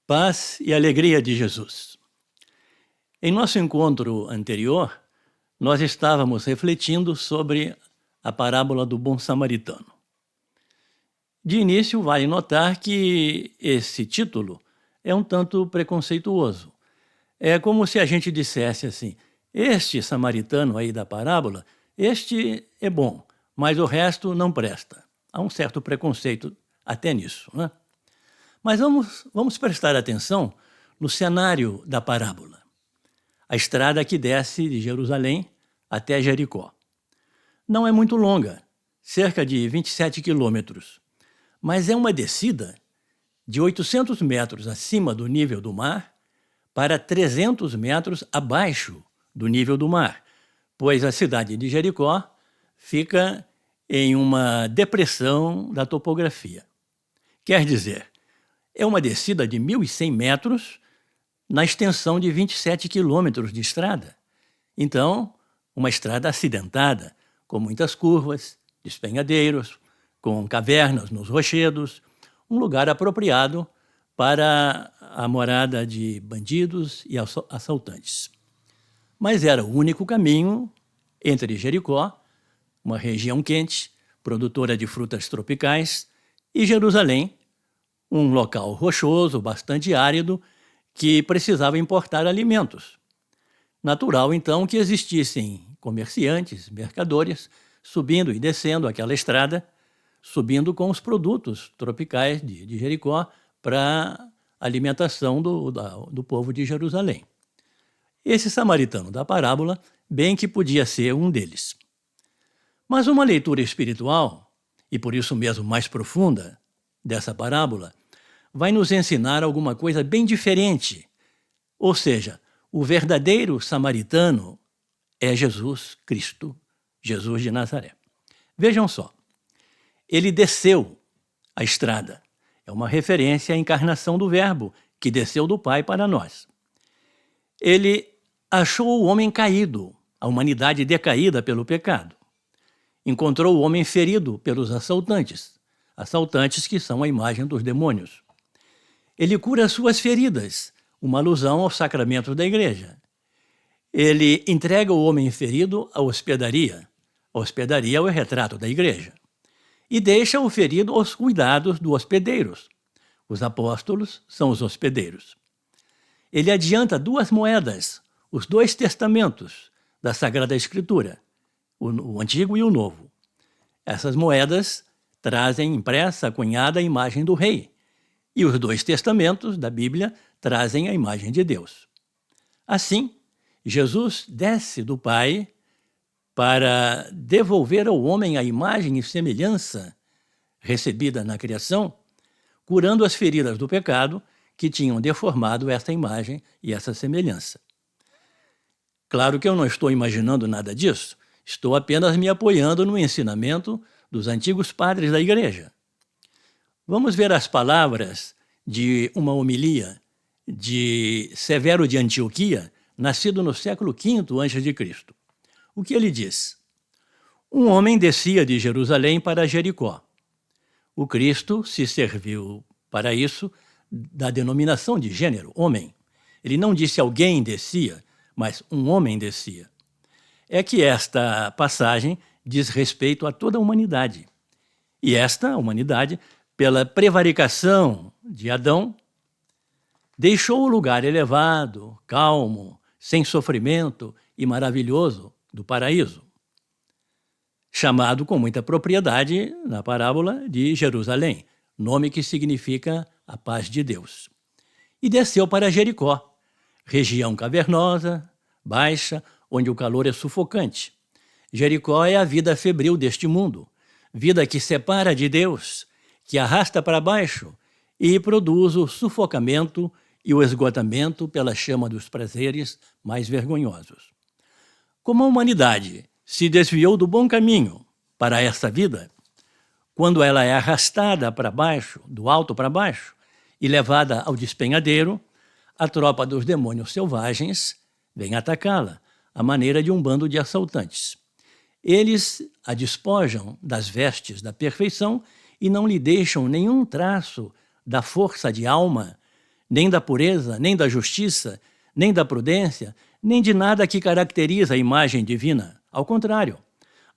Paz e alegria de Jesus. Em nosso encontro anterior, nós estávamos refletindo sobre a parábola do bom samaritano. De início, vale notar que esse título é um tanto preconceituoso. É como se a gente dissesse assim: este samaritano aí da parábola, este é bom, mas o resto não presta. Há um certo preconceito até nisso, né? Mas vamos prestar atenção no cenário da parábola. A estrada que desce de Jerusalém até Jericó. Não é muito longa, cerca de 27 quilômetros, mas é uma descida de 800 metros acima do nível do mar para 300 metros abaixo do nível do mar, pois a cidade de Jericó fica em uma depressão da topografia. Quer dizer, é uma descida de 1.100 metros na extensão de 27 quilômetros de estrada. Então, uma estrada acidentada, com muitas curvas, despenhadeiros, com cavernas nos rochedos, um lugar apropriado para a morada de bandidos e assaltantes. Mas era o único caminho entre Jericó, uma região quente, produtora de frutas tropicais, e Jerusalém, um local rochoso, bastante árido, que precisava importar alimentos. Natural, então, que existissem comerciantes, mercadores, subindo e descendo aquela estrada, subindo com os produtos tropicais de Jericó para alimentação do povo de Jerusalém. Esse samaritano da parábola, bem que podia ser um deles. Mas uma leitura espiritual, e por isso mesmo mais profunda, dessa parábola, vai nos ensinar alguma coisa bem diferente. Ou seja, o verdadeiro samaritano é Jesus Cristo, Jesus de Nazaré. Vejam só, ele desceu a estrada. É uma referência à encarnação do Verbo, que desceu do Pai para nós. Ele achou o homem caído, a humanidade decaída pelo pecado. Encontrou o homem ferido pelos assaltantes que são a imagem dos demônios. Ele cura suas feridas, uma alusão aos sacramentos da igreja. Ele entrega o homem ferido à hospedaria. A hospedaria é o retrato da igreja. E deixa o ferido aos cuidados dos hospedeiros. Os apóstolos são os hospedeiros. Ele adianta 2 moedas, os 2 testamentos da Sagrada Escritura, o Antigo e o Novo. Essas moedas trazem impressa, cunhada, a imagem do rei. E os 2 testamentos da Bíblia trazem a imagem de Deus. Assim, Jesus desce do Pai para devolver ao homem a imagem e semelhança recebida na criação, curando as feridas do pecado que tinham deformado essa imagem e essa semelhança. Claro que eu não estou imaginando nada disso, estou apenas me apoiando no ensinamento dos antigos padres da Igreja. Vamos ver as palavras de uma homilia de Severo de Antioquia, nascido no século V a.C. O que ele diz? Um homem descia de Jerusalém para Jericó. O Cristo se serviu, para isso, da denominação de gênero, homem. Ele não disse alguém descia, mas um homem descia. É que esta passagem diz respeito a toda a humanidade. E esta humanidade, pela prevaricação de Adão, deixou o lugar elevado, calmo, sem sofrimento e maravilhoso do paraíso, chamado com muita propriedade na parábola de Jerusalém, nome que significa a paz de Deus. E desceu para Jericó, região cavernosa, baixa, onde o calor é sufocante. Jericó é a vida febril deste mundo, vida que separa de Deus, que arrasta para baixo e produz o sufocamento e o esgotamento pela chama dos prazeres mais vergonhosos. Como a humanidade se desviou do bom caminho para essa vida, quando ela é arrastada para baixo, do alto para baixo, e levada ao despenhadeiro, a tropa dos demônios selvagens vem atacá-la, à maneira de um bando de assaltantes. Eles a despojam das vestes da perfeição e não lhe deixam nenhum traço da força de alma, nem da pureza, nem da justiça, nem da prudência, nem de nada que caracteriza a imagem divina. Ao contrário,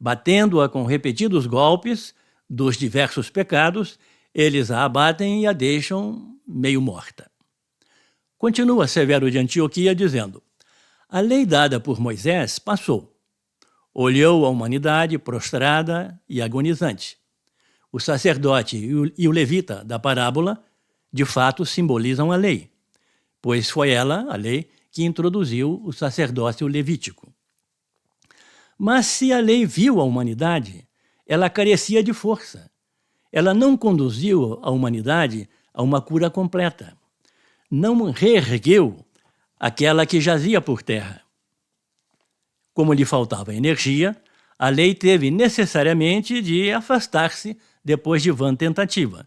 batendo-a com repetidos golpes dos diversos pecados, eles a abatem e a deixam meio morta. Continua Severo de Antioquia dizendo: a lei dada por Moisés passou. Olhou a humanidade prostrada e agonizante. O sacerdote e o levita da parábola, de fato, simbolizam a lei, pois foi ela, a lei, que introduziu o sacerdócio levítico. Mas se a lei viu a humanidade, ela carecia de força. Ela não conduziu a humanidade a uma cura completa. Não reergueu aquela que jazia por terra. Como lhe faltava energia, a lei teve necessariamente de afastar-se depois de vã tentativa,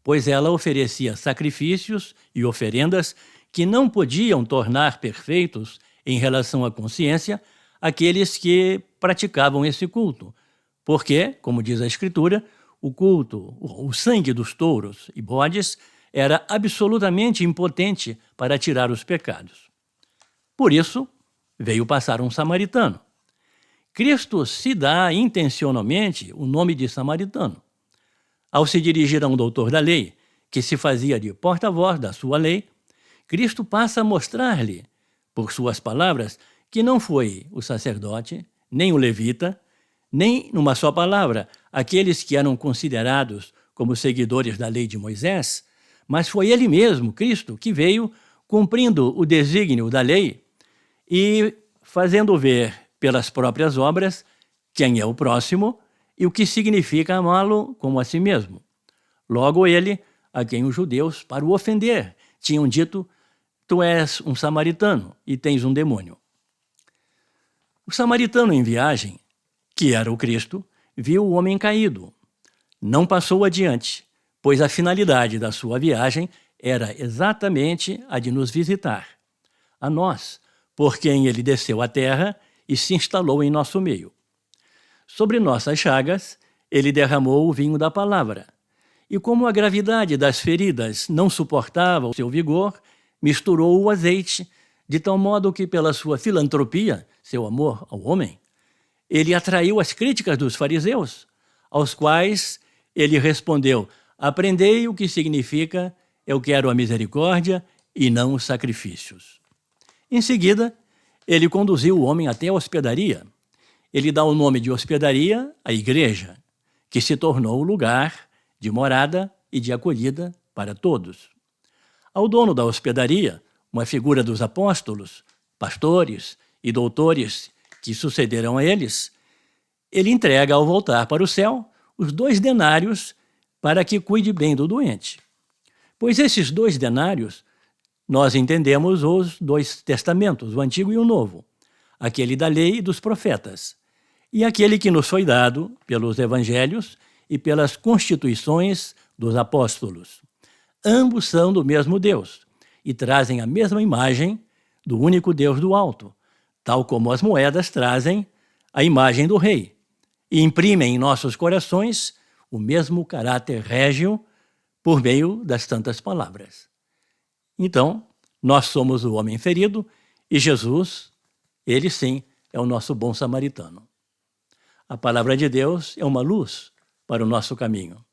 pois ela oferecia sacrifícios e oferendas que não podiam tornar perfeitos em relação à consciência aqueles que praticavam esse culto, porque, como diz a Escritura, o culto, o sangue dos touros e bodes era absolutamente impotente para tirar os pecados. Por isso, veio passar um samaritano. Cristo se dá intencionalmente o nome de samaritano. Ao se dirigir a um doutor da lei, que se fazia de porta-voz da sua lei, Cristo passa a mostrar-lhe, por suas palavras, que não foi o sacerdote, nem o levita, nem, numa só palavra, aqueles que eram considerados como seguidores da lei de Moisés, mas foi ele mesmo, Cristo, que veio cumprindo o desígnio da lei e fazendo ver pelas próprias obras quem é o próximo e o que significa amá-lo como a si mesmo. Logo ele, a quem os judeus, para o ofender, tinham dito: tu és um samaritano e tens um demônio. O samaritano em viagem, que era o Cristo, viu o homem caído. Não passou adiante, pois a finalidade da sua viagem era exatamente a de nos visitar, a nós, por quem ele desceu à terra e se instalou em nosso meio. Sobre nossas chagas, ele derramou o vinho da palavra. E como a gravidade das feridas não suportava o seu vigor, misturou o azeite, de tal modo que, pela sua filantropia, seu amor ao homem, ele atraiu as críticas dos fariseus, aos quais ele respondeu: aprendei o que significa eu quero a misericórdia e não os sacrifícios. Em seguida, ele conduziu o homem até a hospedaria. Ele dá o nome de hospedaria à igreja, que se tornou o lugar de morada e de acolhida para todos. Ao dono da hospedaria, uma figura dos apóstolos, pastores e doutores que sucederam a eles, ele entrega, ao voltar para o céu, os 2 denários para que cuide bem do doente. Pois esses 2 denários, nós entendemos os 2 testamentos, o Antigo e o Novo, aquele da lei e dos profetas, e aquele que nos foi dado pelos evangelhos e pelas constituições dos apóstolos. Ambos são do mesmo Deus e trazem a mesma imagem do único Deus do alto, tal como as moedas trazem a imagem do rei, e imprimem em nossos corações o mesmo caráter régio por meio das tantas palavras. Então, nós somos o homem ferido e Jesus, ele sim, é o nosso bom samaritano. A palavra de Deus é uma luz para o nosso caminho.